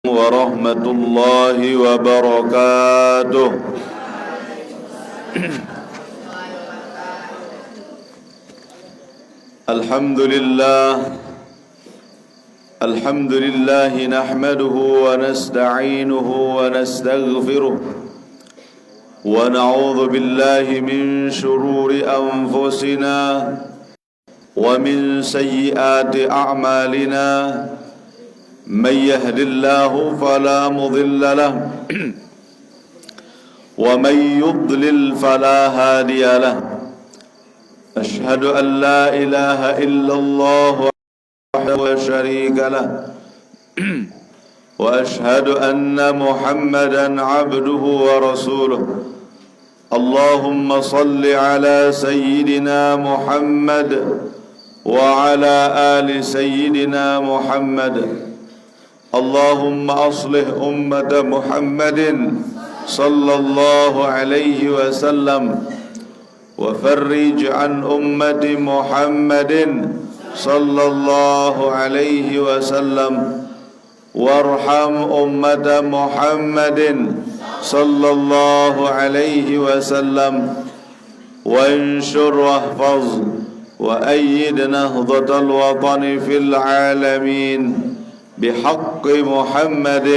warahmatullahi wabarakatuh. Alhamdulillah nahmaduhu wa nasta'inuhu wa nastaghfiruh wa na'udzu billahi min shururi anfusina wa min sayyiati a'malina. من يهد الله فلا مضل له ومن يضلل فلا هادي له أشهد أن لا إله إلا الله وحده لا شريك له وأشهد أن محمدا عبده ورسوله اللهم صل على سيدنا محمد وعلى آل سيدنا محمد اللهم أصلح أمة محمد صلى الله عليه وسلم وفرج عن أمة محمد صلى الله عليه وسلم وارحم أمة محمد صلى الله عليه وسلم وانشر واحفظ وأيد نهضة الوطن في العالمين بحق محمد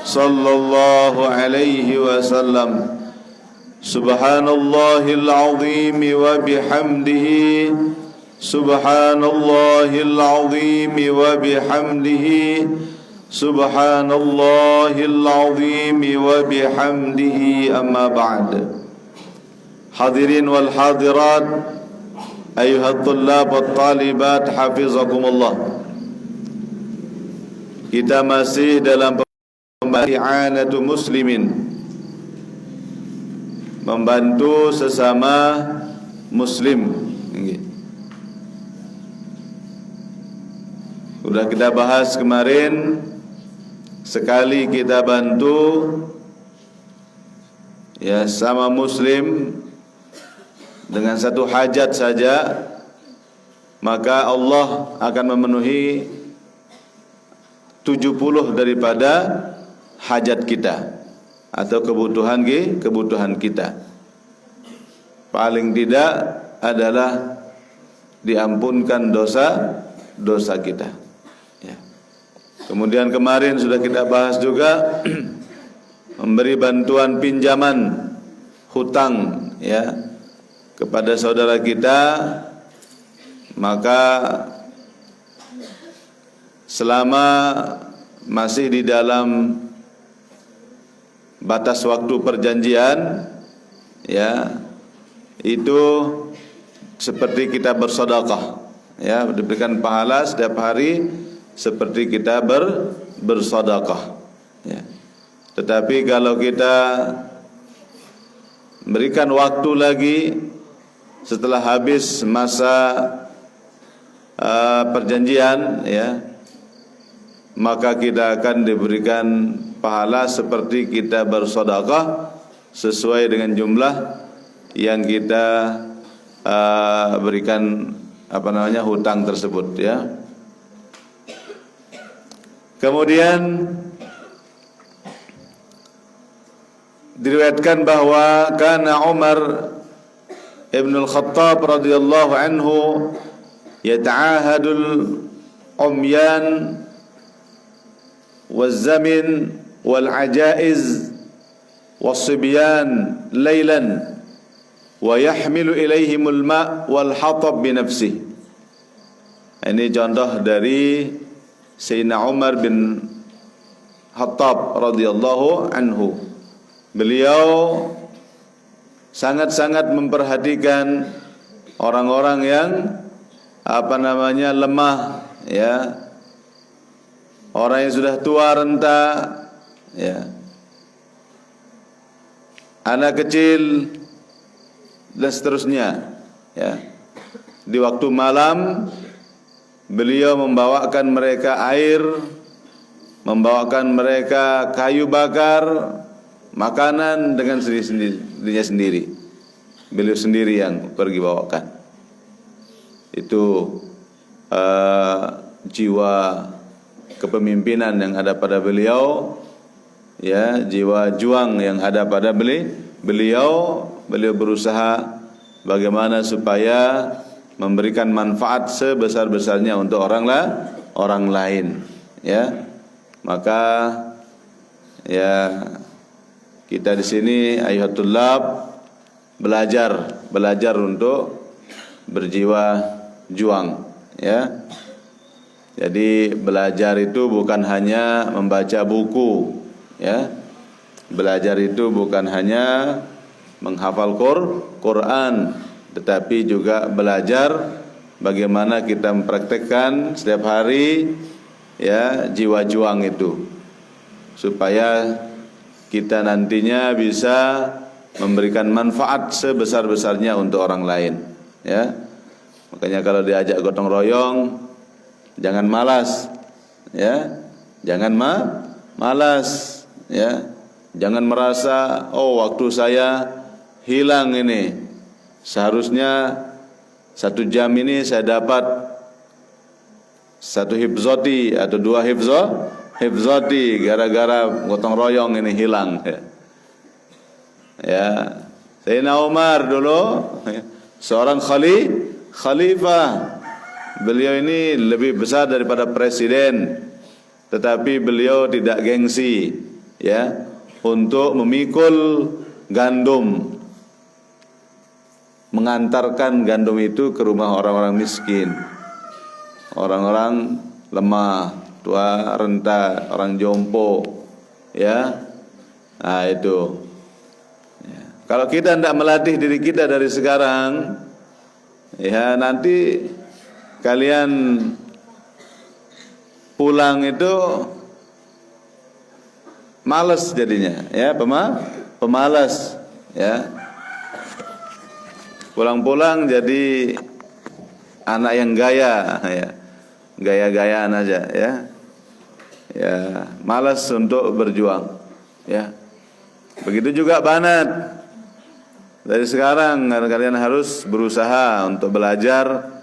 صلى الله عليه وسلم سبحان الله العظيم وبحمده سبحان الله العظيم وبحمده سبحان الله العظيم وبحمده أما بعد. Hadirin wal hadirat, ayuhat tullab wat talibat, hafizakumullah. Kita masih dalam i'anatu muslimin, membantu sesama muslim. Sudah kita bahas kemarin, sekali kita bantu ya sama muslim dengan satu hajat saja, maka Allah akan memenuhi 70 daripada hajat kita atau kebutuhan kita. Paling tidak adalah diampunkan dosa kita. Ya. Kemudian kemarin sudah kita bahas juga memberi bantuan pinjaman hutang ya kepada saudara kita, maka selama masih di dalam batas waktu perjanjian ya, itu seperti kita bersedekah ya, diberikan pahala setiap hari seperti kita bersedekah ya. Tetapi kalau kita berikan waktu lagi setelah habis masa perjanjian ya, maka kita akan diberikan pahala seperti kita bersedekah sesuai dengan jumlah yang kita berikan hutang tersebut ya. Kemudian diriwayatkan bahwa kana Umar ibn al-Khattab radhiyallahu anhu yata'ahadul umyan waz-zamin wal-ajaiz was-sibyan laylan wa yahmilu ilaihimul ma' wal-hatab bi nafsihi. Ini contoh dari Sayyidina Umar bin Khattab radhiyallahu anhu. Beliau sangat-sangat memperhatikan orang-orang yang lemah ya, orang yang sudah tua renta ya, anak kecil dan seterusnya ya. Di waktu malam beliau membawakan mereka air, membawakan mereka kayu bakar, makanan dengan dirinya sendiri. Beliau sendiri yang pergi bawakan. Itu jiwa kepemimpinan yang ada pada beliau, ya, jiwa juang yang ada pada beliau berusaha bagaimana supaya memberikan manfaat sebesar-besarnya untuk orang lain, ya. Maka ya kita di sini ayyuhatullab belajar untuk berjiwa juang, ya. Jadi belajar itu bukan hanya membaca buku, ya. Belajar itu bukan hanya menghafal Quran, tetapi juga belajar bagaimana kita mempraktekkan setiap hari, ya, jiwa juang itu, supaya kita nantinya bisa memberikan manfaat sebesar-besarnya untuk orang lain, ya. Makanya kalau diajak gotong royong, jangan malas, ya. Jangan malas, ya. Jangan merasa, oh, waktu saya hilang ini, seharusnya 1 jam ini saya dapat 1 hifzoti atau 2 hifzoti, gara-gara gotong royong ini hilang, ya. Sayyidina Umar dulu seorang khalifah. Beliau ini lebih besar daripada presiden, tetapi beliau tidak gengsi, ya, untuk memikul gandum, mengantarkan gandum itu ke rumah orang-orang miskin, orang-orang lemah, tua, renta, orang jompo, ya. Nah, itu, ya. Kalau kita tidak melatih diri kita dari sekarang, ya, nanti kalian pulang itu malas jadinya, ya, pemalas, ya. Pulang-pulang jadi anak yang gaya, ya. Gaya-gayaan aja, ya. Ya, malas untuk berjuang, ya. Begitu juga banat. Dari sekarang kalian harus berusaha untuk belajar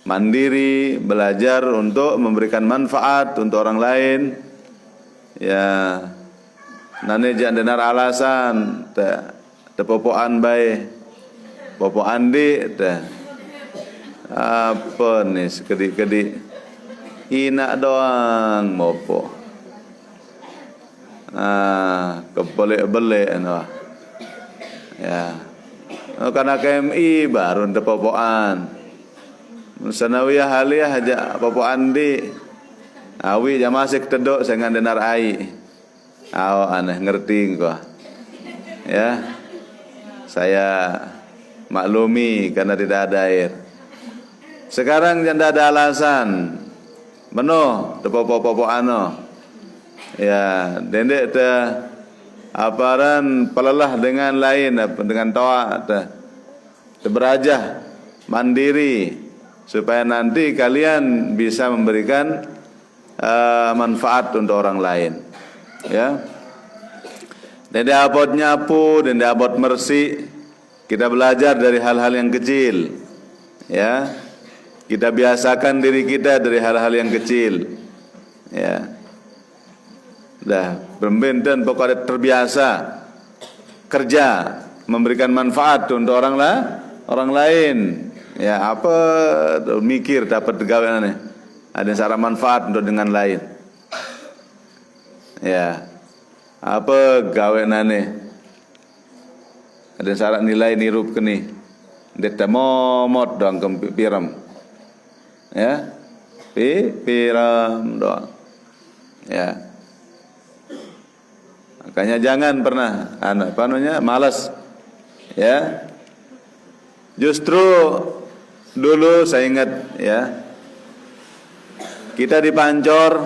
mandiri, belajar untuk memberikan manfaat untuk orang lain, ya. Nane jangan denar alasan tepopoan bae, popo andi apa nih sekedik-kedik hina doang mopo, kebelek-belek, ya. Karena KMI baru tepopoan sanawiyah haliyah aja popo andi awi jamasik tedok dengan denar ai. Aneh ngerti kok, ya. Saya maklumi karena tidak ada air. Sekarang jangan ada alasan menoh tepopo-popo ano, ya. Dendek te aparan pelelah dengan lain, dengan toa te berajah mandiri, supaya nanti kalian bisa memberikan manfaat untuk orang lain, ya. Dende abot nyapu, dende abot mersi, kita belajar dari hal-hal yang kecil, ya. Kita biasakan diri kita dari hal-hal yang kecil, ya. Dah pembenten pokoknya terbiasa kerja memberikan manfaat untuk orang lain, ya. Apa mikir dapat gaweane, ada cara manfaat untuk dengan lain, ya. Apa gawenane ada syarat nilai nirup keni deta momot doang kempiram, ya, piram doang, ya. Makanya jangan pernah malas, ya. Justru dulu saya ingat, ya, kita di Pancor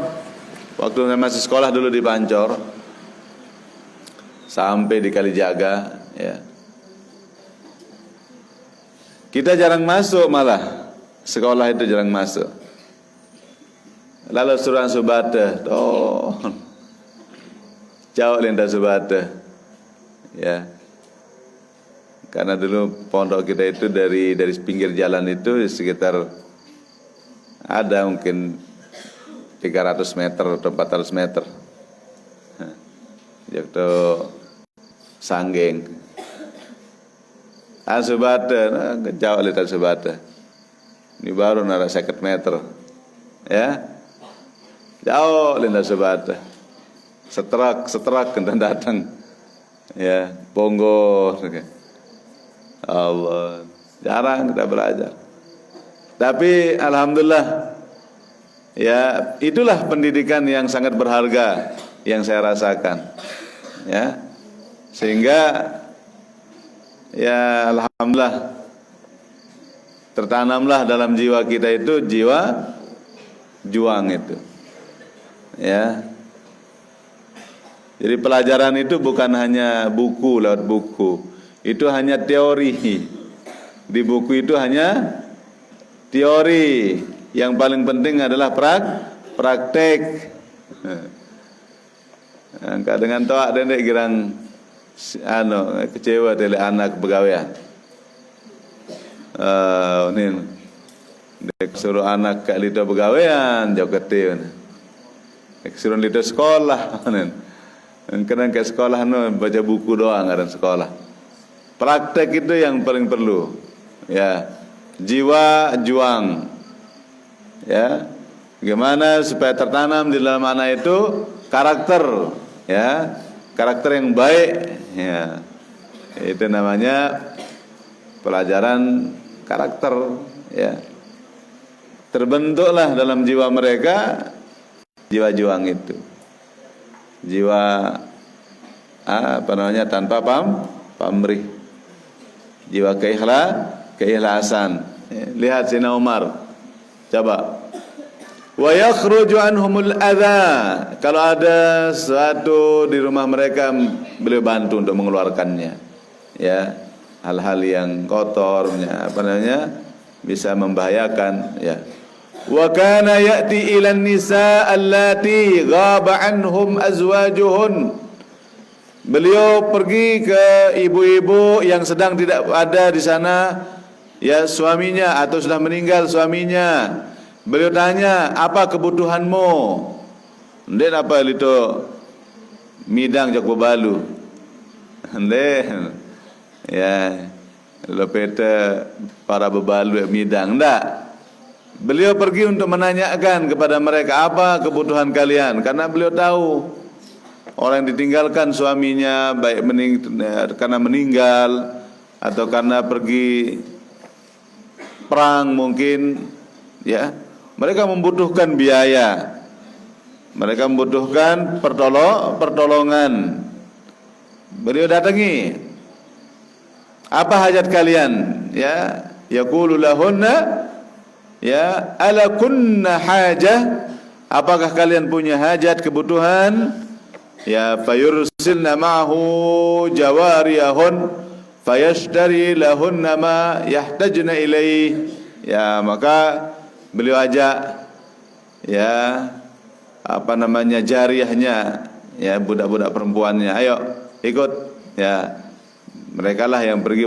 waktu masih sekolah dulu di Pancor sampai di Kalijaga, ya. Kita jarang masuk, malah sekolah itu jarang masuk. Lalu suruh subata, jauh linda subata, ya. Karena dulu pondok kita itu dari pinggir jalan itu sekitar ada mungkin 300 meter atau 400 meter. Jakto sanggeng. Asubata, jauh lihat asubata. Ini baru nara 50 meter. Ya. Jauh lihat asubata. Seterak kena datang. Ya, bongo. Allah, jarang kita belajar. Tapi alhamdulillah, ya itulah pendidikan yang sangat berharga yang saya rasakan. Ya, sehingga ya alhamdulillah tertanamlah dalam jiwa kita itu jiwa juang itu. Ya. Jadi pelajaran itu bukan hanya buku lewat buku. Itu hanya teori. Di buku itu hanya teori. Yang paling penting adalah praktek. Angka dengan toa dendek girang kecewa dari anak pegawai. Ini dek suruh anak ke lito pegawaian jauh kecil. Dek suruh lito sekolah. Kadang ke sekolah baca buku doang ada sekolah. Praktek itu yang paling perlu. Ya, jiwa juang. Ya, gimana supaya tertanam di dalam anak itu karakter, ya, karakter yang baik. Ya, itu namanya pelajaran karakter. Ya, terbentuklah dalam jiwa mereka jiwa juang itu. Jiwa tanpa pamrih, jiwa keikhlasan. Lihat Sayyidina Umar, coba. Wa yakhruju anhumul adza. Kalau ada sesuatu di rumah mereka, beliau bantu untuk mengeluarkannya. Ya, hal-hal yang kotor, bisa membahayakan. Ya. Wa kana ya'ti ila an-nisa allati ghaba anhum azwajuhun. Beliau pergi ke ibu-ibu yang sedang tidak ada di sana, ya, suaminya atau sudah meninggal suaminya. Beliau tanya, apa kebutuhanmu? Ndek apa itu midang jok bebalu. Ndek, ya, lepeta para bebalu midang ndak. Beliau pergi untuk menanyakan kepada mereka apa kebutuhan kalian, karena beliau tahu orang yang ditinggalkan suaminya baik karena meninggal atau karena pergi perang mungkin, ya, mereka membutuhkan biaya, mereka membutuhkan pertolongan. Beliau datangi, apa hajat kalian? Ya, yaqulu lahunna, ya, ala kunna hajah, apakah kalian punya hajat kebutuhan? Ya, fayursilna ma'ahu jawariyahun fayashtari lahunna ma yahtajna ilaih. Ya, maka beliau ajak, ya, jariyahnya, ya, budak-budak perempuannya, ayo ikut, ya, mereka lah yang pergi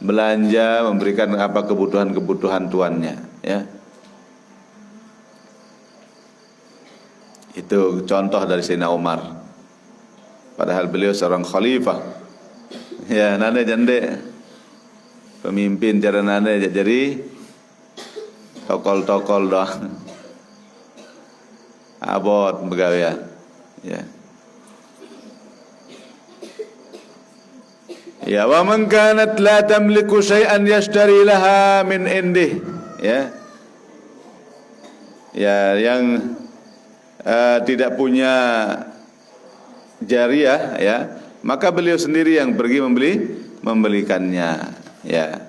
belanja, memberikan apa kebutuhan tuannya, ya. Itu contoh dari Sayyidina Umar. Padahal beliau seorang khalifah. Ya, nane jande pemimpin cara nane jadi tokol-tokol doang. Abot pegawaian. Ya. Ya, wa man kanat la tamliku syai'an yashtari laha min indih. Ya. Ya, yang tidak punya jariyah, ya, maka beliau sendiri yang pergi membelikannya, ya.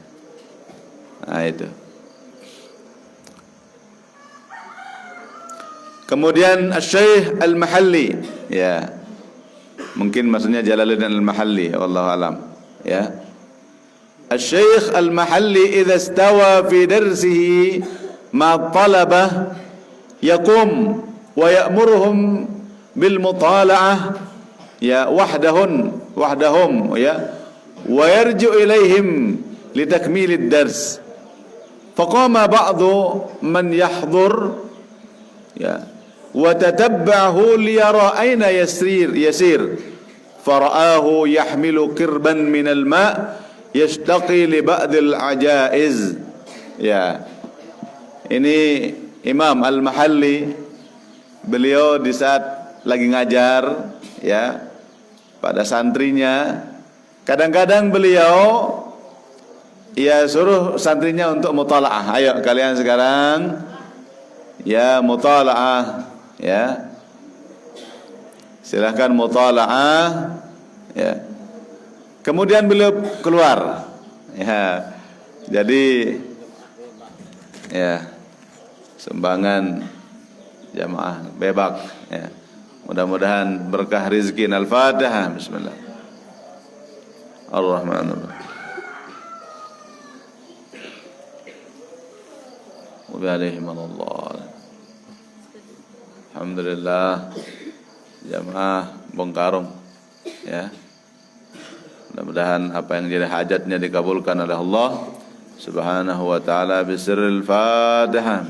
Nah, itu. Kemudian Asy-Syaikh Al-Mahalli, ya. Mungkin maksudnya Jalaluddin Al-Mahalli, wallahu alam, ya. Asy-Syaikh Al-Mahalli idza istawa fi darsihi ma talabah yaqum wa ya'muruhum bil mutala'ah, ya, wahdahum, ya, wa yarji'u ilaihim litakmilid dars. Faqama ba'du man yahdhur, ya, wa tatabba'ahu liyara aina yasir fara'ahu yahmilu qirban minal ma' yashtaqi li ba'dil ajaiz. Ya, ini Imam Al-Mahalli, beliau di saat lagi ngajar ya pada santrinya, kadang-kadang beliau ya suruh santrinya untuk mutalaah. Ayo kalian sekarang ya mutalaah ya. Silahkan mutalaah ya. Kemudian beliau keluar. Ya. Jadi ya sumbangan jamaah bebak ya. Mudah-mudahan berkah rezeki. Al-Fatihah. Bismillah. Ar-Rahmanir-Rahim. Wa bi'alaihi manallah. Alhamdulillah. Jamaah Bongkarung ya. Mudah-mudahan apa yang jadi hajatnya dikabulkan oleh Allah Subhanahu wa taala bisirril Fatihah.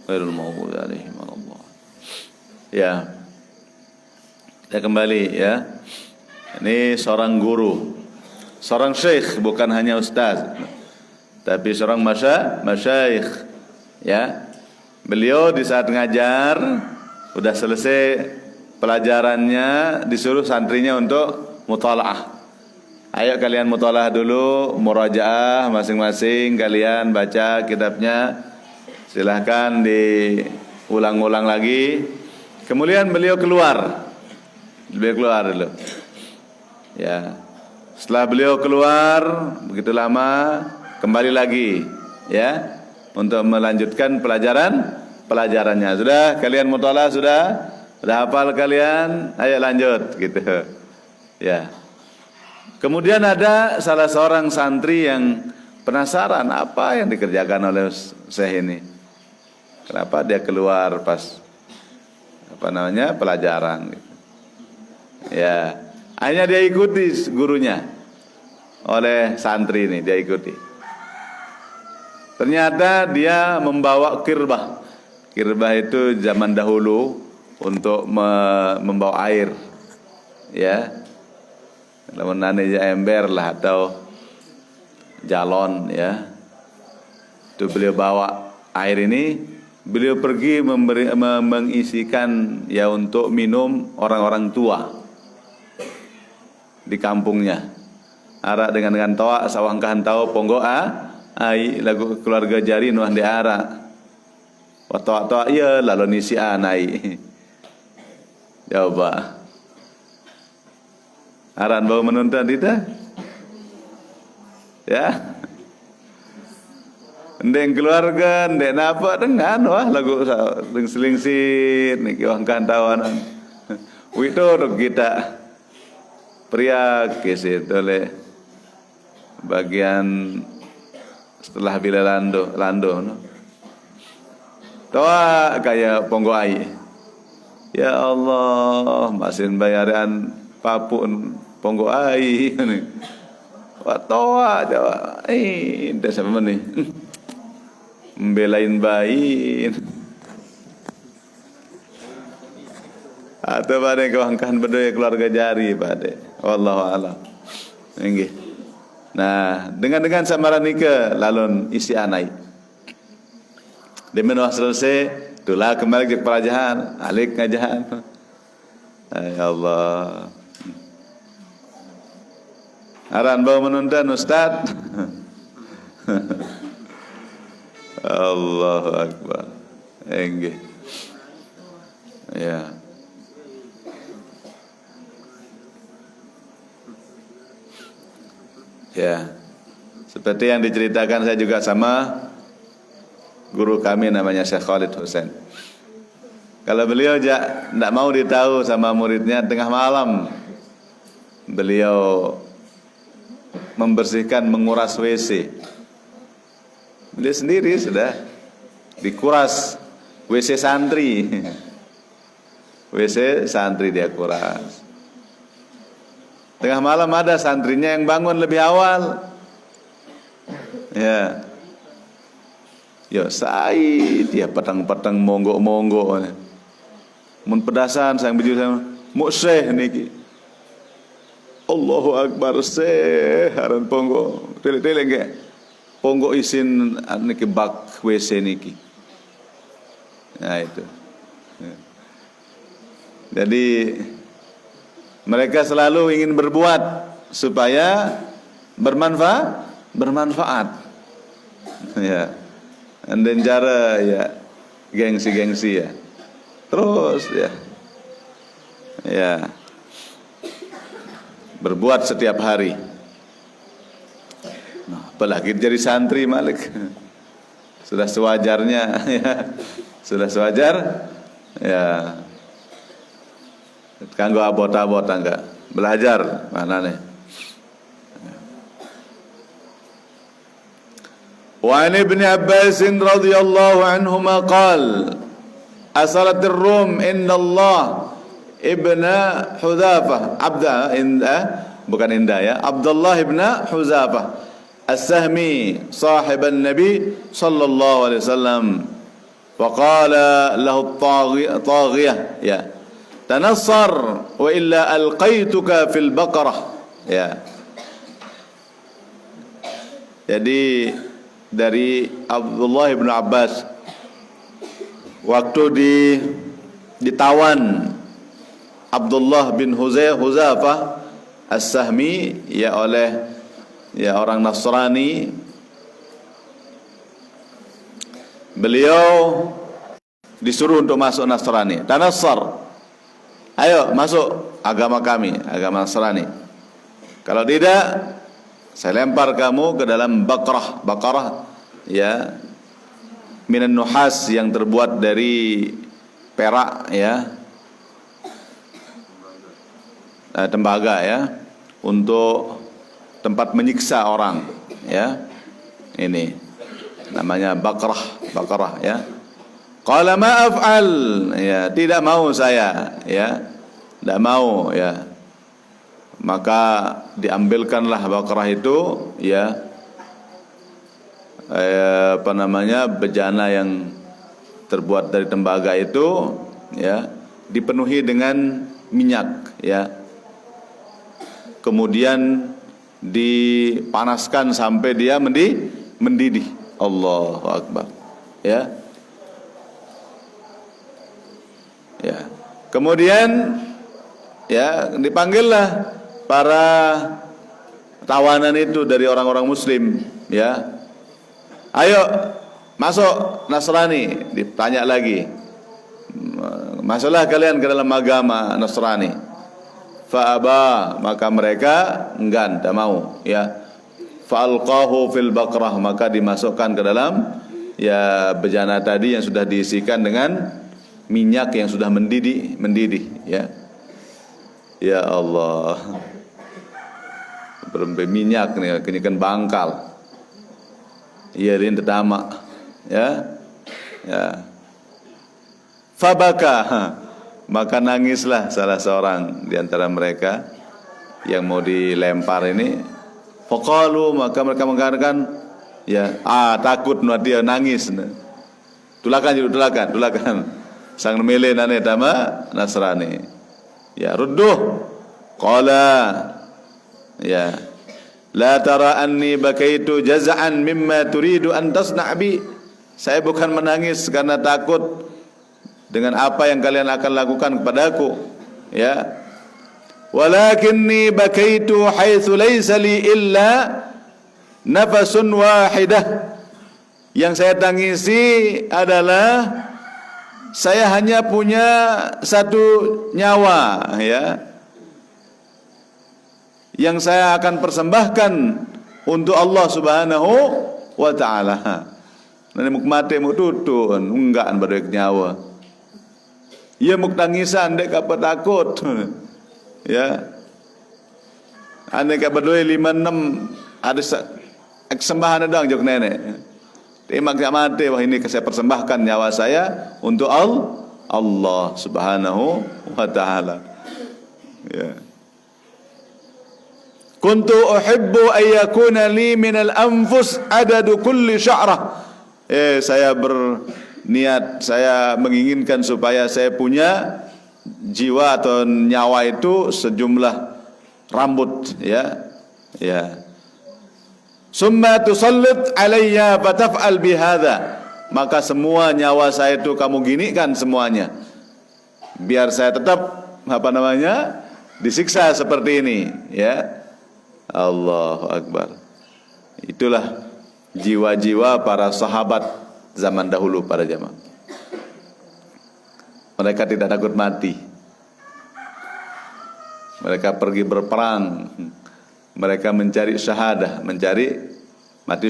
Khairul maghdubi alaihim wallah. Ya. Kita kembali ya. Ini seorang guru, seorang syekh, bukan hanya ustaz, tapi seorang masyayikh ya. Beliau di saat ngajar udah selesai pelajarannya, disuruh santrinya untuk mutalaah. Ayo kalian mutalaah dulu, murajaah masing-masing, kalian baca kitabnya. Silahkan diulang-ulang lagi. Kemudian beliau keluar. Beliau keluar dulu. Ya. Setelah beliau keluar begitu lama, kembali lagi ya untuk melanjutkan pelajarannya. Sudah kalian mutalaah sudah hafal kalian? Ayo lanjut gitu. Ya. Kemudian ada salah seorang santri yang penasaran apa yang dikerjakan oleh Syekh ini. Kenapa dia keluar pas pelajaran gitu. Ya. Akhirnya dia ikuti gurunya. Oleh santri ini dia ikuti. Ternyata dia membawa kirbah. Kirbah itu zaman dahulu untuk membawa air. Ya. Kalau menanam ember lah atau jalon ya. Itu beliau bawa air ini, beliau pergi mengisikan ya untuk minum orang-orang tua di kampungnya. Arak dengan tawa sawangkahan tahu ponggo ai lagu keluarga jari nuah di ara. Waktu iya lalu nisi anai. Coba. Aran bau menonton kita? Ya. Ndeng keluarga, ndeng napa dengan wah lagu seling-selingsit niki wangkan tawanan. Wito kita pria kesit oleh bagian setelah bila lando no. Toa kayak ponggo ai. Ya Allah, masin bayaran papun ponggo ai ni. Wa toa jawa. Dah sama ni. Membelain bayi. Atau pada kewangkan berdua keluarga jari pada. Wallahu a'lam. Nggih. Nah, dengan samaran nikah lalun isi anai. Demen wah selesai, itulah kembali ke pelajaran, alik ngajahan. Ya Allah. Aran bau menonton Ustaz. Allahu Akbar. Nggih. Ya. Ya, seperti yang diceritakan saya juga sama guru kami namanya Syekh Khalid Husain. Kalau beliau tidak mau ditahu sama muridnya, tengah malam beliau membersihkan, menguras WC. Beliau sendiri sudah dikuras WC santri. WC santri dia kuras. Tengah malam ada santrinya yang bangun lebih awal. Ya. Ya sai dia petang-petang monggo-monggo. Mun pedasan sang biju sang mukseh niki. Allahu Akbar seh haran ponggo. Tele-tele nggih. Ponggo isin niki bak WC niki. Nah itu. Jadi mereka selalu ingin berbuat supaya bermanfaat. Ya. Dan cara ya gengsi-gengsi ya. Terus ya. Ya. Berbuat setiap hari. Nah, apalagi jadi santri Malik. Sudah sewajarnya ya. Sudah sewajar ya. Kanggo abot-abot enggak belajar mana nih. Wa an Ibn Abbas radhiyallahu anhuma qala asalat ar-rum inna Allah ibna Hudzafah bukan Indah ya, Abdullah ibna Hudzafah as-Sahmi sahiban Nabi sallallahu alaihi wasallam wa qala lahu at-taghiyah ya tanassar wa illa alqaituka fil baqarah ya. Jadi dari Abdullah bin Abbas waktu ditawan Abdullah bin Hudzafah As-Sahmi ya oleh ya orang Nasrani, beliau disuruh untuk masuk Nasrani. Tanassar, ayo masuk agama kami, agama Nasrani. Kalau tidak, saya lempar kamu ke dalam Baqarah ya, minan nuhas yang terbuat dari perak ya, tembaga ya, untuk tempat menyiksa orang ya. Ini namanya Baqarah ya. Qala ma af'al ya, tidak mau saya ya, tidak mau ya. Maka diambilkanlah Baqarah itu ya, bejana yang terbuat dari tembaga itu ya, dipenuhi dengan minyak ya, kemudian dipanaskan sampai dia mendidih. Allahu Akbar ya. Ya. Kemudian ya dipanggillah para tawanan itu dari orang-orang muslim ya. Ayo masuk Nasrani, ditanya lagi. Masuklah kalian ke dalam agama Nasrani. Fa'aba, maka mereka enggan, tak mau ya. Fa'alqahu fil Baqarah, maka dimasukkan ke dalam ya bejana tadi yang sudah diisikan dengan minyak yang sudah mendidih ya. Ya Allah, berminyak nih, kenyakan bangkal. Iya ini terdamak ya. Ya. Fabaka, maka nangislah salah seorang di antara mereka yang mau dilempar ini. Faqalu, maka mereka mengatakan ya, takut dia nangis. Tulakan. Sang memilih nane dama Nasrani. Ya, rudduh. Qala ya, la tara anni bakaitu jaz'an mimma turidu an tasna' bi. Saya bukan menangis karena takut dengan apa yang kalian akan lakukan kepadaku ya. Walakinni bakaitu haitsu laysa li illa nafasun wahidah. Yang saya tangisi adalah saya hanya punya satu nyawa ya, yang saya akan persembahkan untuk Allah Subhanahu wa taala. Nani muk mati muk tutun enggak badek nyawa. Ia muk tangisan dek apa takut. Ya. Ane ka badoi 5 6 ada sembahan dong jok nenek. Timak mati, wah ini saya persembahkan nyawa saya untuk Allah Subhanahu wa taala. Ya. kuntu uhibbu ayyakuna li minal anfus adadu kulli sya'rah. Saya berniat, saya menginginkan supaya saya punya jiwa atau nyawa itu sejumlah rambut, ya. Summa tusallit alayya fataf'al bihadza. Maka semua nyawa saya itu kamu ginikan semuanya, biar saya tetap disiksa seperti ini, ya. Allahu Akbar. Itulah jiwa-jiwa para sahabat zaman dahulu, para jamaah. Mereka tidak takut mati. Mereka pergi berperang. Mereka mencari syahadah, mencari mati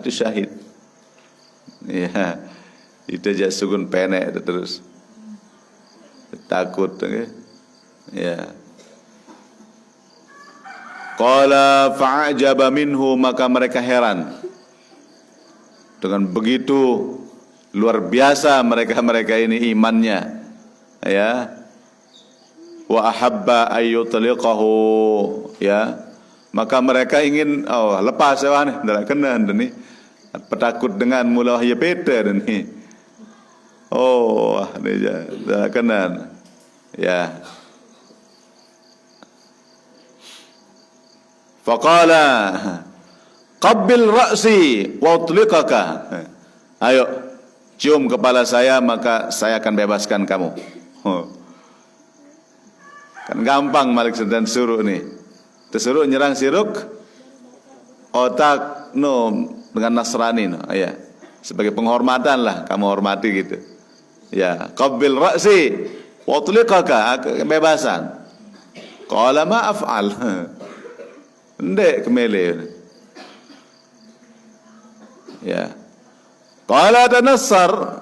syahid. Ya, itu aja sugun penek terus. Takut, ya. Qala fa'ajaba minhu, maka mereka heran dengan begitu luar biasa mereka ini imannya, ya. Wa ahabba ayyutliqahu, ya. Maka mereka ingin lepas nih, ndak kena ni. Petakut dengan mula ya Peter ni. Ni ndak kena. Ya. Faqala qabbil ra'si wa utliqaka. Ayo cium kepala saya, maka saya akan bebaskan kamu. Kan gampang Malik sedang suruh nih. Tersuruh nyerang siruk otak dengan Nasrani ya. Sebagai penghormatan lah, kamu hormati gitu. Ya, qabbil ra'si wa utliqaka, kebebasan. Qala ma af'al. Ndek kemele. Ya. Qala tanassar.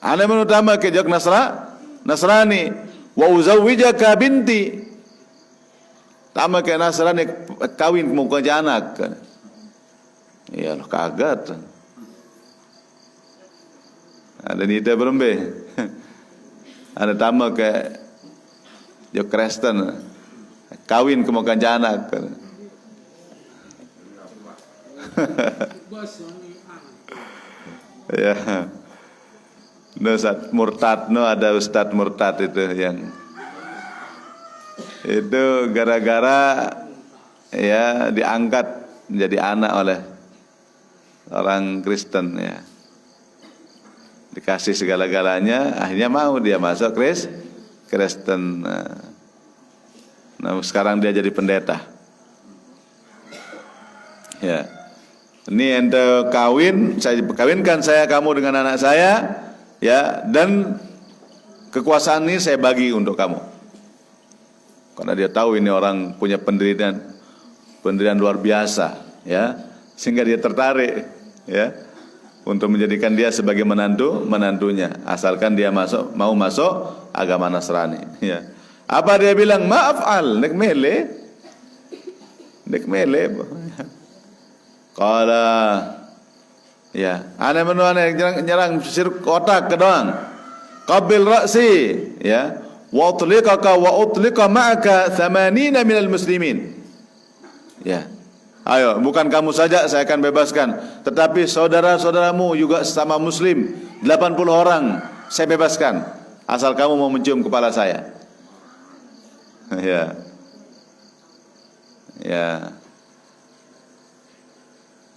Ana menutama ke jak Nasrani wa uzawwijaka binti. Tama ke Nasrani kawin kamu ke anak. Ya lo kaget. Ada nita berembe. Ada tama ke jak Kristen kawin kamu ke anak. Ya. Ustaz murtad, ada ustaz murtad itu yang itu gara-gara ya diangkat menjadi anak oleh orang Kristen, ya. Dikasih segala-galanya, akhirnya mau dia masuk Kristen. Nah, sekarang dia jadi pendeta. Ya. Ini ente kawin, saya kawinkan saya kamu dengan anak saya, ya, dan kekuasaan ini saya bagi untuk kamu. Karena dia tahu ini orang punya pendirian luar biasa, ya, sehingga dia tertarik, ya, untuk menjadikan dia sebagai menantunya, asalkan dia mau masuk agama Nasrani, ya. Apa dia bilang? Maafal, nek mele. Qala, ya, ana menuane nyerang sirk otak ke doang. Qabil ra'si, ya, wa utliqaka wa utliqa ma'aka 80 minal muslimin. Ya. Ayo, bukan kamu saja saya akan bebaskan, tetapi saudara-saudaramu juga sesama muslim 80 orang saya bebaskan, asal kamu mau mencium kepala saya. Ya. Ya.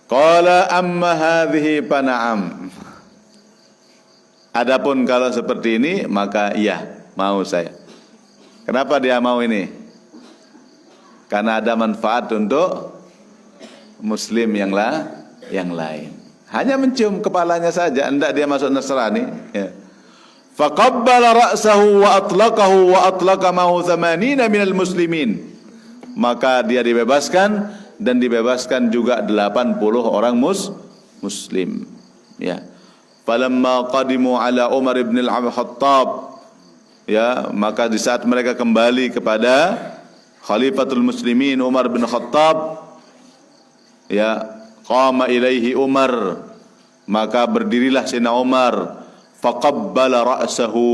Qala amma hadhihi pana'am. Adapun kalau seperti ini maka iya, mau saya. Kenapa dia mau ini? Karena ada manfaat untuk muslim yang lain. Hanya mencium kepalanya saja, hendak dia masuk Nasrani, ya. Faqabbala ra'sahu wa atlaqahu wa atlaqa mahu 80 minal muslimin. Maka dia dibebaskan dan dibebaskan juga 80 orang muslim, ya. Falamma qadimu ala Umar ibn al-Khattab, ya, maka di saat mereka kembali kepada Khalifatul Muslimin Umar bin Khattab, ya, qama ilaihi Umar, maka berdirilah Sayyidina Umar, faqabbala ra'sahu,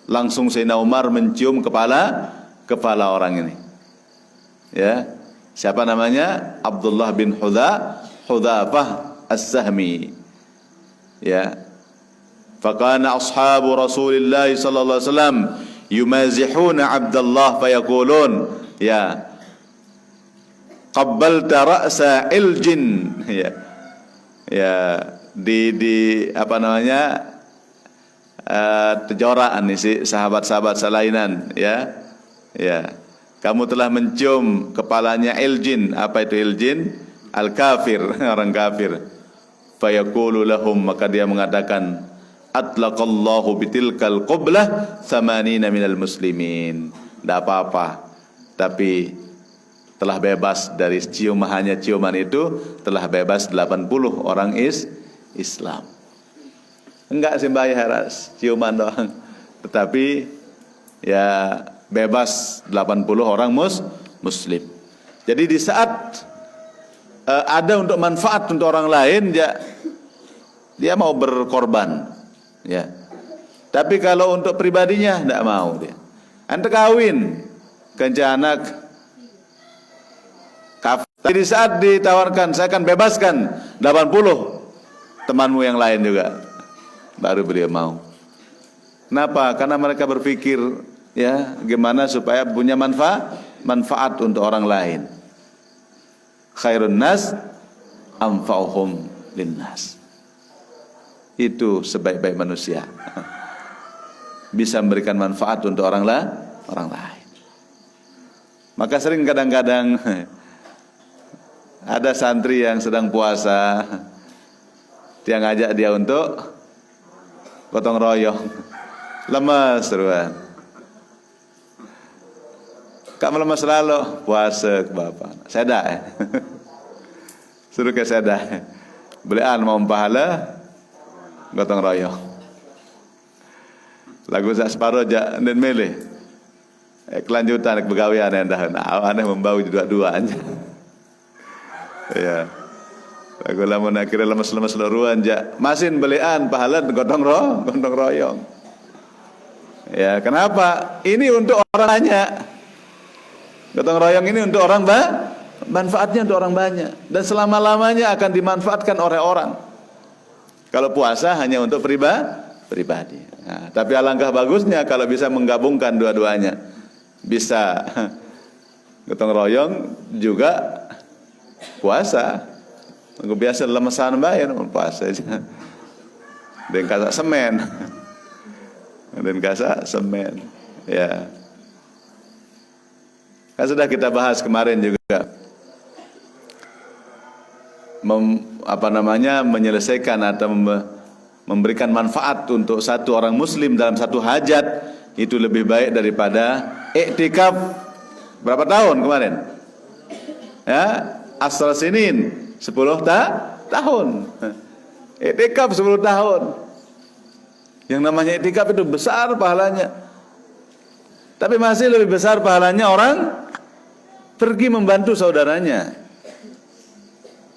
langsung Sayyidina Umar mencium kepala orang ini. Ya. Siapa namanya? Abdullah bin Hudzafah As-Sahmi. Ya. Fakana ashabu Rasulillah sallallahu alaihi wasallam yumazihuna Abdullah fayaqulun ya qabbalta ra'sa iljin ya. Ya, di apa namanya? Tejoran nih si sahabat-sahabat salainan ya. Ya. Kamu telah mencium kepalanya iljin. Apa itu iljin? Al-kafir, orang kafir. Fayaqulu lahum, maka dia mengatakan, atlaqallahu bitilkal qublah thamanina minal muslimin. Tidak apa-apa, tapi telah bebas dari hanya ciuman itu, telah bebas 80 orang Islam. Enggak sih bayar ciuman doang, tetapi ya bebas 80 orang muslim. Jadi di saat ada untuk manfaat untuk orang lain, dia mau berkorban, ya. Tapi kalau untuk pribadinya tidak mau dia. Anda kawin ke anak kafir. Tapi di saat ditawarkan, saya akan bebaskan 80 temanmu yang lain juga, baru beliau mau. Kenapa? Karena mereka berpikir, ya, gimana supaya punya manfaat untuk orang lain. Khairun nas anfa'uhum linnas. Itu sebaik-baik manusia, bisa memberikan manfaat untuk orang lain. Maka sering kadang-kadang ada santri yang sedang puasa, dia ngajak dia untuk gotong royong, lemas teruan. Kamu lemas selalu puasa ke bapak. Sedah ya. Suruh ke sedah. Belian mau pahala gotong royong. Lagu sak separo jak nden milih. Kelanjutan begawean endah. Aneh membau dua-dua aja. Ya. Lagu lamun akhirnya lemes-lemes luruan jak. Masin belian pahala gotong royong. Ya, kenapa? Ini untuk orang banyak. Gotong royong ini untuk orang manfaatnya untuk orang banyak, dan selama-lamanya akan dimanfaatkan oleh orang. Kalau puasa hanya untuk pribadi. Nah, tapi alangkah bagusnya kalau bisa menggabungkan dua-duanya. Bisa gotong royong juga puasa. Aku biasa lemesan bayar puasa aja. Dan kasak semen. Ya. Kan sudah kita bahas kemarin juga, menyelesaikan atau memberikan manfaat untuk satu orang muslim dalam satu hajat itu lebih baik daripada iktikaf berapa tahun kemarin? Ya, asra sinin 10 tahun. Iktikaf 10 tahun. Yang namanya iktikaf itu besar pahalanya. Tapi masih lebih besar pahalanya orang pergi membantu saudaranya.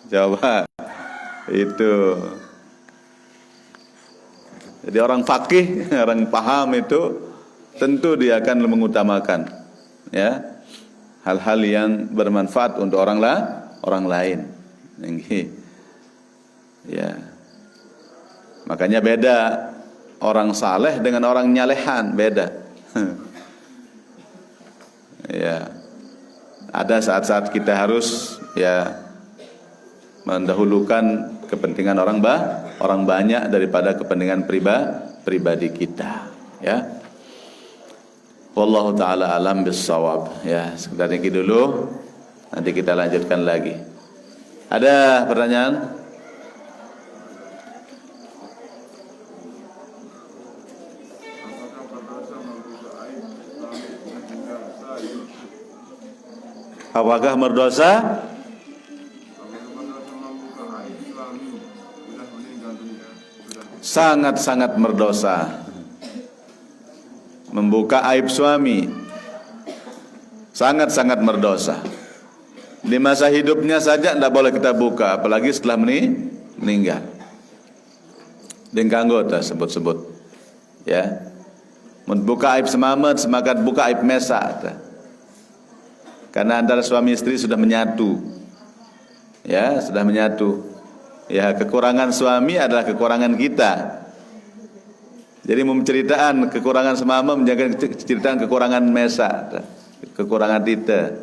Coba itu. Jadi orang fakih, orang paham itu tentu dia akan mengutamakan, ya, hal-hal yang bermanfaat untuk orang lain. Ya. Makanya beda orang saleh dengan orang nyalehan, beda. Ya. Ada saat-saat kita harus ya mendahulukan kepentingan orang banyak daripada kepentingan pribadi kita, ya. Wallahu taala alam bissawab. Ya, sekedar ini dulu, nanti kita lanjutkan lagi. Ada pertanyaan? Apakah berdosa? Sangat-sangat berdosa. Membuka aib suami sangat-sangat berdosa. Di masa hidupnya saja tidak boleh kita buka, apalagi setelah meninggal. Dengkang anggota sebut-sebut, ya. Membuka aib semamat, semakat buka aib mesa. Karena antara suami istri sudah menyatu. Ya, sudah menyatu. Ya, kekurangan suami adalah kekurangan kita. Jadi menceritakan kekurangan semama menjaga ceritakan kekurangan Mesa, kekurangan kita.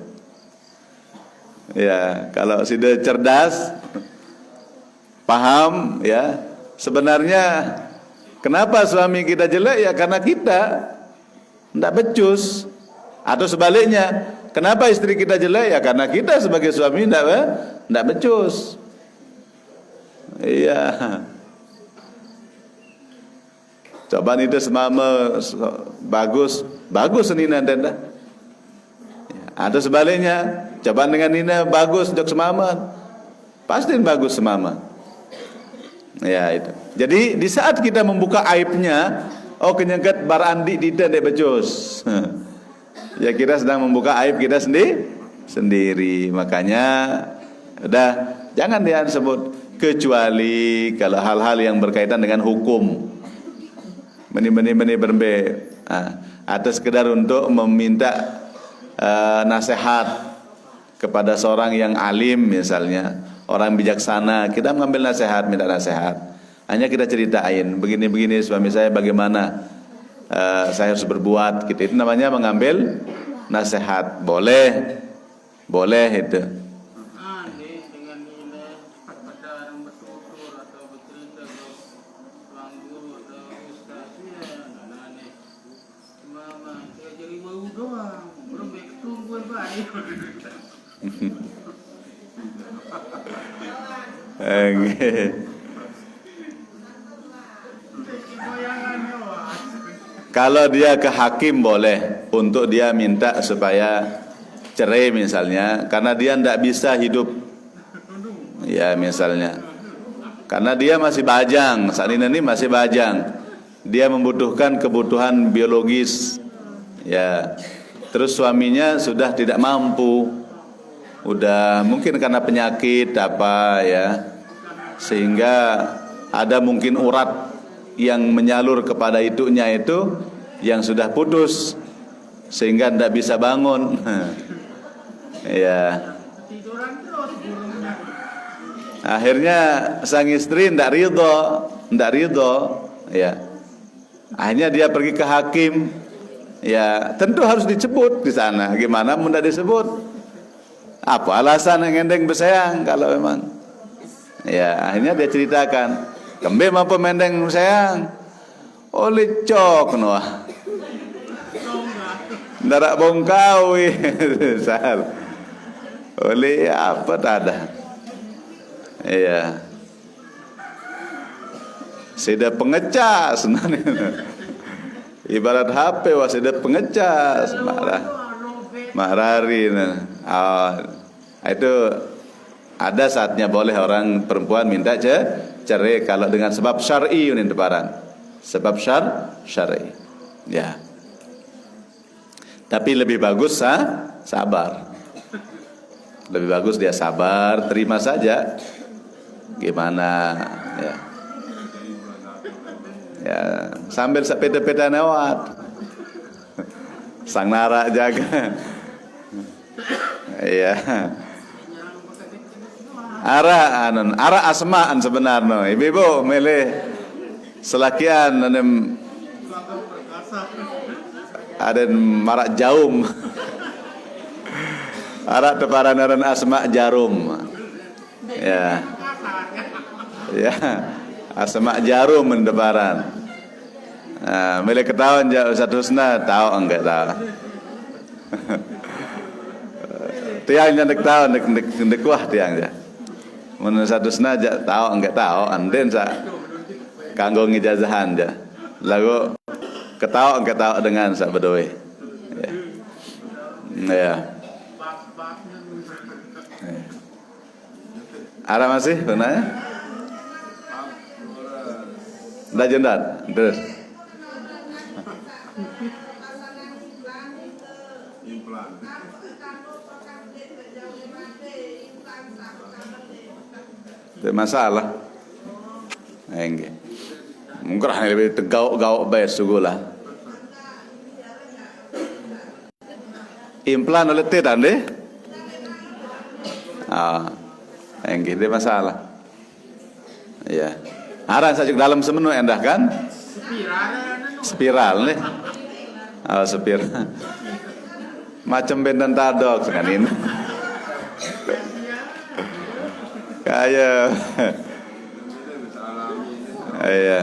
Ya, kalau sudah cerdas, paham, ya, sebenarnya kenapa suami kita jelek, ya karena kita tidak becus. Atau sebaliknya, kenapa istri kita jelek, ya karena kita sebagai suami tidak becus. Iya. Coba itu semama bagus Nina dan atau sebaliknya, coba dengan Nina bagus untuk semama, pasti bagus semama. Ya itu. Jadi di saat kita membuka aibnya, oh kenyekat barandi tidak becus. Ya kita sedang membuka aib kita sendiri. Makanya udah jangan dia sebut, kecuali kalau hal-hal yang berkaitan dengan hukum. Meni berbe. Atau sekedar untuk meminta nasihat kepada seorang yang alim misalnya, orang bijaksana, kita mengambil nasihat, minta nasihat. Hanya kita ceritain, begini-begini suami saya bagaimana saya harus berbuat gitu. Itu namanya mengambil nasihat. Boleh itu. Dengan ini pacaran bertutur atau bercerita ke orang guru atau ustaz ya, aneh. Cuma jadi bau doang, belum tungguan baik. Kalau dia ke hakim boleh untuk dia minta supaya cerai misalnya, karena dia tidak bisa hidup. Ya misalnya, karena dia masih bajang, saat ini masih bajang, dia membutuhkan kebutuhan biologis. Ya, terus suaminya sudah tidak mampu, udah mungkin karena penyakit apa ya, sehingga ada mungkin urat yang menyalur kepada itunya itu yang sudah putus sehingga tidak bisa bangun. Ya. Akhirnya sang istri tidak ridho, ya. Akhirnya dia pergi ke hakim. Ya, tentu harus disebut di sana. Gimana mudah disebut? Apa alasan yang endeng bersayang kalau memang? Ya, akhirnya dia ceritakan, kembe apa mendeng sayang? Oleh cok noah. Darak bongkawi. Sal. Oleh apa tak ada? Iya. Sudah pengecas. Ibarat HP wah sudah pengecas. Marari. Itu ada saatnya boleh orang perempuan minta cerai kalau dengan sebab syar'i ini deparan. Sebab syar'i. Ya. Tapi lebih bagus sabar. Lebih bagus dia sabar, terima saja. Gimana ya. Ya, sambil sepeda-peda lewat. Sang nara jaga. Iya. Ara asmaan sebenarnya. Ibu milih selakian ada marak jaum. Arak teparanan asma jarum. Ya. Ya. Asma jarum mendeparan. Milih ketahuan Ustaz Husna tahu enggak tahu. Tiang nyandek tahu ndek wah tiang ja. Mun Ustaz Husna tahu enggak tahu anden sa kanggo ngijazahan ja. Lagu ketahu enggak tahu dengan sa bedoe. Ya. Ya. Ada masih benarnya? Dah jendat terus. Itu masalah. Enggak. Mungkin lebih tegau bayar sugulah. Implan oleh tidak deh. Yang gitu masalah. Ya. Aran sajuk dalam semenu endah kan? Spiral nih. Spiral. Macam benten tadok kan ini. Kayak. Iya.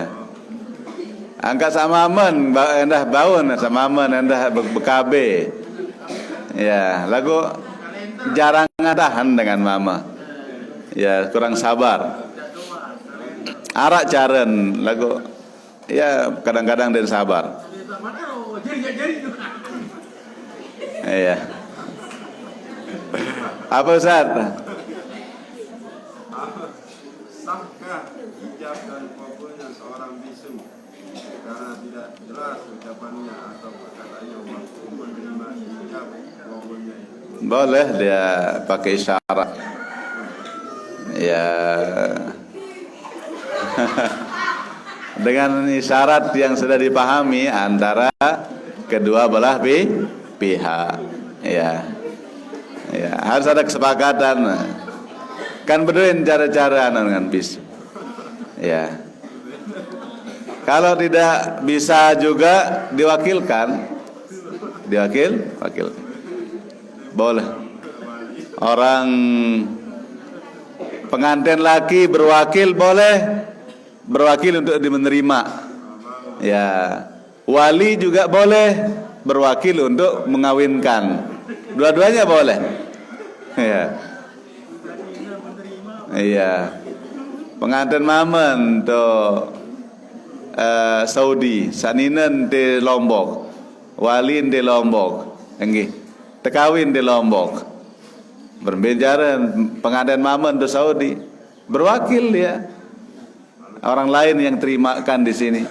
Angkat sama men, endah baun sama men, endah bekabe. Ya, lagu jarang tahan dengan mama. Ya, kurang sabar. Arak caren lagu. Ya, kadang-kadang dan sabar. Iya. Apa Ustaz? Sahkah hijab dan kabulnya seorang bisu karena tidak jelas ucapannya atau perkataannya waktu menerima hijab kabulnya itu? Boleh dia pakai isyarat. Ya. Dengan isyarat yang sudah dipahami antara kedua belah pihak. Ya. Ya, harus ada kesepakatan. Kan beduin cara-cara dengan bis. Ya. Kalau tidak bisa juga diwakilkan. Wakil. Boleh. Orang pengantin laki berwakil boleh. Berwakil untuk menerima. Ya. Wali juga boleh berwakil untuk mengawinkan. Dua-duanya boleh. Ya. Iya. Pengantin mamen to Saudi, saninen di Lombok, walin di Lombok, enggih. Tekawin di Lombok. Berbicara pengantin mamen to Saudi, berwakil dia. Orang lain yang terimakan di sini.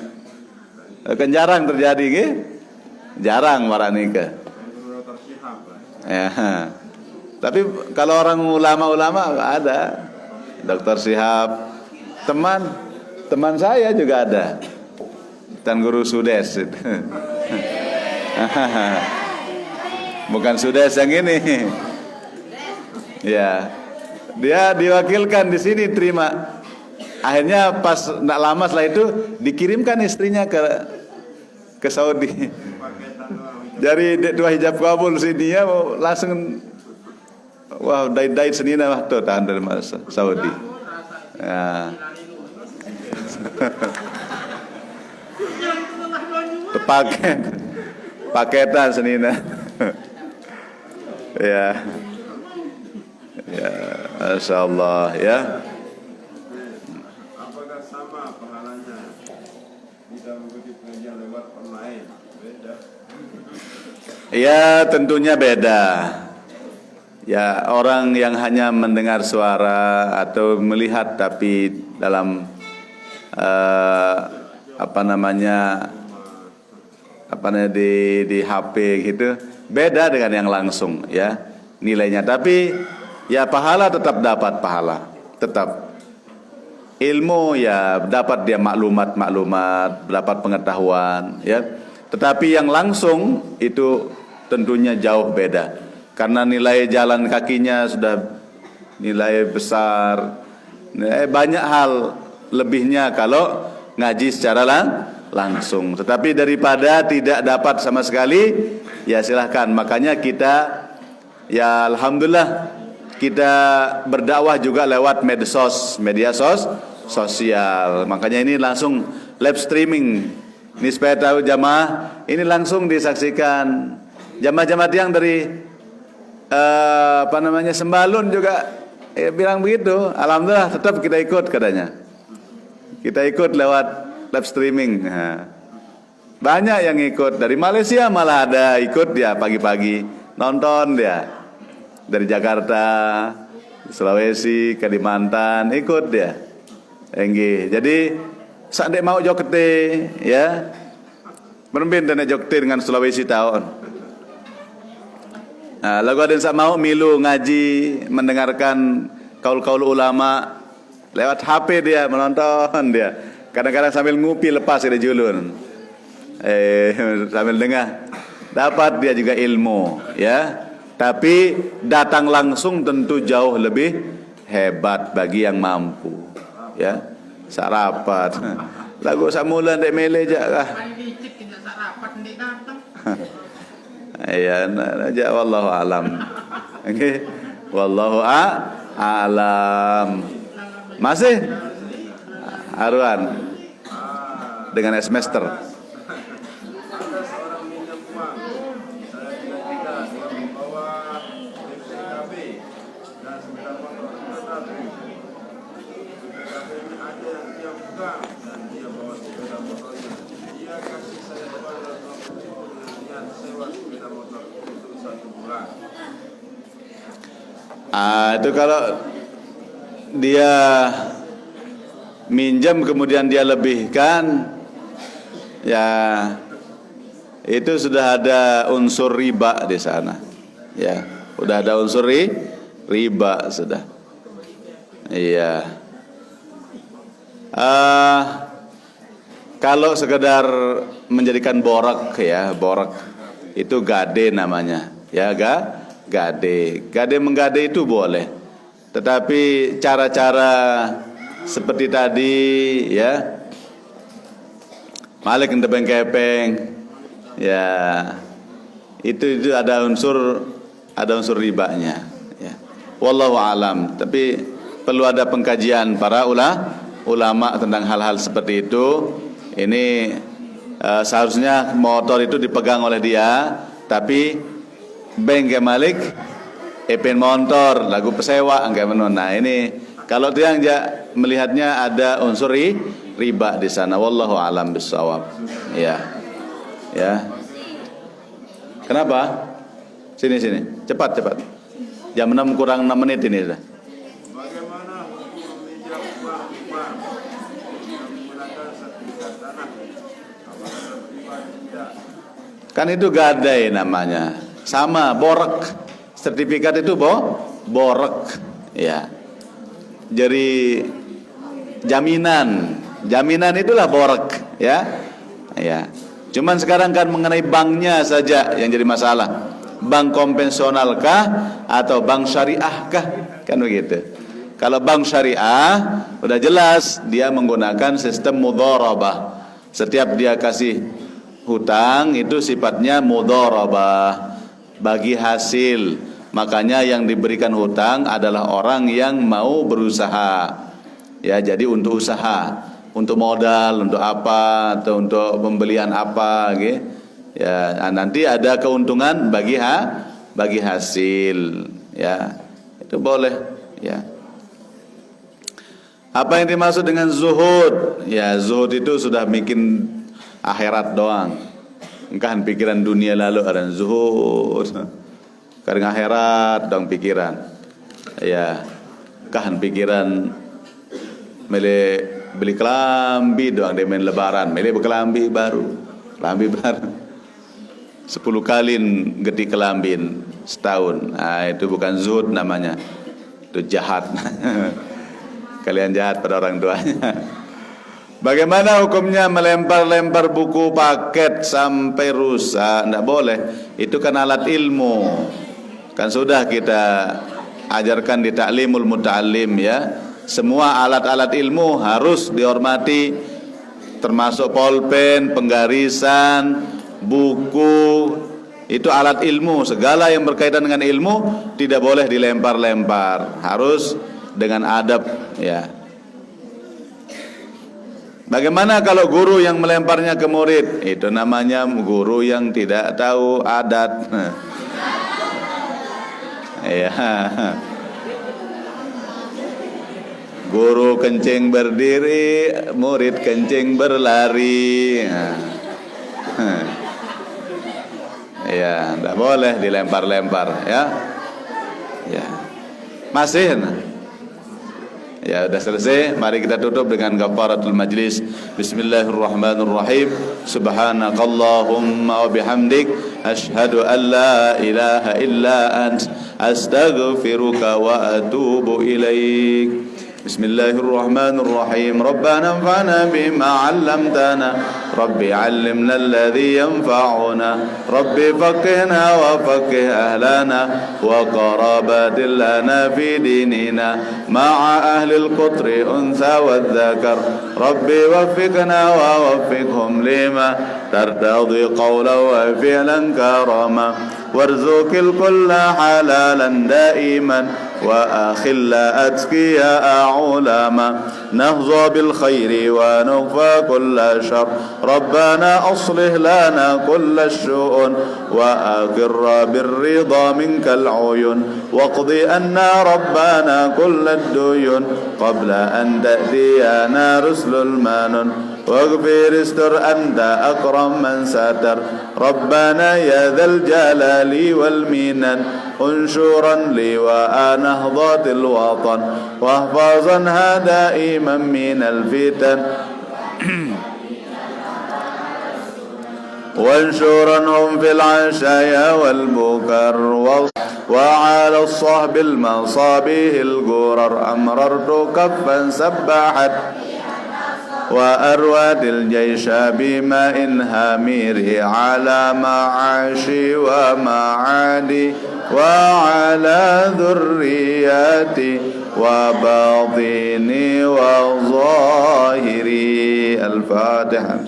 Kan jarang terjadi ke? Jarang warani ke. Ya. Tapi kalau orang ulama-ulama ada. Dr. Syihab, teman saya juga ada. Dan guru Sudes itu. Bukan Sudes yang ini. Ya. Dia diwakilkan di sini terima. Akhirnya pas tidak lama setelah itu dikirimkan istrinya ke Saudi. Jadi dua hijab kabul sini ya langsung wah dai senina waktu tahan dari Saudi. Ya. Paketan senina. Ya. Ya, masyaallah ya. Apakah sama pahalanya jika mengikuti pengajian lewat online? Beda. Ya, tentunya beda. Ya, orang yang hanya mendengar suara atau melihat tapi dalam di HP gitu, beda dengan yang langsung ya nilainya. Tapi ya pahala tetap dapat pahala, tetap ilmu ya dapat dia maklumat, dapat pengetahuan ya. Tetapi yang langsung itu tentunya jauh beda. Karena nilai jalan kakinya sudah nilai besar, banyak hal lebihnya kalau ngaji secara langsung. Tetapi daripada tidak dapat sama sekali, ya silahkan. Makanya kita, ya alhamdulillah kita berdakwah juga lewat media sosial. Makanya ini langsung live streaming. Ini supaya tahu jamaah, ini langsung disaksikan. Jamaah-jamaah yang dari Sembalun juga bilang begitu. Alhamdulillah tetap kita ikut katanya. Kita ikut lewat live streaming. Nah, banyak yang ikut dari Malaysia, malah ada ikut dia pagi-pagi nonton dia dari Jakarta, Sulawesi, Kalimantan ikut dia. Jadi sak dek mau jokte ya. Berembin dan jokte dengan Sulawesi tahun. Nah, lagu ada yang mau milu ngaji, mendengarkan kaul-kaul ulama lewat HP dia menonton dia. Kadang-kadang sambil ngupi lepas dia julun. Sambil dengar. Dapat dia juga ilmu, ya. Tapi datang langsung tentu jauh lebih hebat bagi yang mampu. Ya, sarapat. Lagu samula ndek mele jak kah. Paling dikit tidak sarapat ndek datang. Ya, aja wallahu alam. Okey. Wallahu a'lam. Masih Arwan dengan semester. Ada seorang minjam uang, saya tidak dengan membawa BPKB dan sepeda motor, tetapi BPKB ini ada yang dia buka dan dia bawa sepeda motornya. Dia kasih saya 250 dengan niat sewa sepeda motor untuk 1 bulan. Itu kalau dia minjam kemudian dia lebihkan, ya itu sudah ada unsur riba di sana. Ya, sudah ada unsur riba sudah. Iya. Kalau sekedar menjadikan borak, ya borak itu gade namanya. Ya gade menggade itu boleh, tetapi cara-cara seperti tadi, ya malik entebeng kepeng, ya itu ada unsur ribanya, ya. Wallahu alam. Tapi perlu ada pengkajian para ulama tentang hal-hal seperti itu. Ini seharusnya motor itu dipegang oleh dia, tapi bengke malik epin motor lagu pesewa enggak menon. Nah ini kalau dia melihatnya ada unsur riba di sana. Wallahu alam bisawab. Ya. Kenapa? Sini cepat. Jam 6 kurang 6 menit ini sudah. Bagaimana hukum meminjam uang yang menggunakan sertifikat tanah? Apakah terlibat tidak? Kan itu gadai namanya. Sama borek. Sertifikat itu borek, ya. Jadi jaminan itulah borek, ya. Ya. Cuman sekarang kan mengenai banknya saja yang jadi masalah. Bank konvensional kah atau bank syariah kah? Kan begitu. Kalau bank syariah udah jelas dia menggunakan sistem mudharabah. Setiap dia kasih hutang itu sifatnya mudharabah, bagi hasil. Makanya yang diberikan hutang adalah orang yang mau berusaha. Ya, jadi untuk usaha, untuk modal, untuk apa, atau untuk pembelian apa, gitu. Ya, nanti ada keuntungan bagi hasil. Ya, itu boleh. Ya. Apa yang dimaksud dengan zuhud? Ya, zuhud itu sudah bikin akhirat doang. Engkau pikiran dunia lalu ada zuhud. Karena akhirat dong pikiran. Ya, kahan pikiran beli kelambi doang dia main lebaran, beli kelambi baru. 10 kali geti kelambin setahun. Nah, itu bukan zuhud namanya. Itu jahat. Kalian jahat pada orang tuanya. Bagaimana hukumnya melempar-lempar buku paket sampai rusak? Tidak boleh. Itu kan alat ilmu. Kan sudah kita ajarkan di Ta'limul Muta'allim, ya. Semua alat-alat ilmu harus dihormati, termasuk pulpen, penggarisan, buku. Itu alat ilmu. Segala yang berkaitan dengan ilmu tidak boleh dilempar-lempar. Harus dengan adab, ya. Bagaimana kalau guru yang melemparnya ke murid? Itu namanya guru yang tidak tahu adat. Ya. Guru kencing berdiri, murid kencing berlari. Ya, tidak boleh dilempar-lempar, ya. Ya. Masih. Ya, sudah selesai. Mari kita tutup dengan kafaratul majlis. Bismillahirrahmanirrahim. Subhanakallahumma wa bihamdik asyhadu an la ilaha illa ant astaghfiruka wa atubu ilaik. Bismillahirrahmanirrahim. Rabbana anfa'na bima 'allamtana رب علمنا الذي ينفعنا رب فقهنا وفقه أهلنا وقرابات لنا في ديننا مع أهل القطر أنثى والذكر رب وفقنا ووفقهم لما ترتضي قولا وفعلا كرما وارزق الكل حلالا دائما وأخل أتقياء علما نهضى بالخير ونغفى كل شر ربنا أصلح لنا كل الشؤون وأقر بالرضا منك العيون واقضي أنا ربنا كل الديون قبل أن تأتينا رسل المنون واغفر استر أنت أكرم من ستر ربنا يا ذا الجلال والمنن انشرا لواء نهضة الوطن واحفظنها دائما من الفتن وانشرنهم في العشايا والبكر وعلى الصحب المصابيح الغرر أمررت كفا سبحت وأرواد الجيش بماء هامير على معاشي ومعادي وعلى ذرياتي وباطني وظاهري. الفاتحة.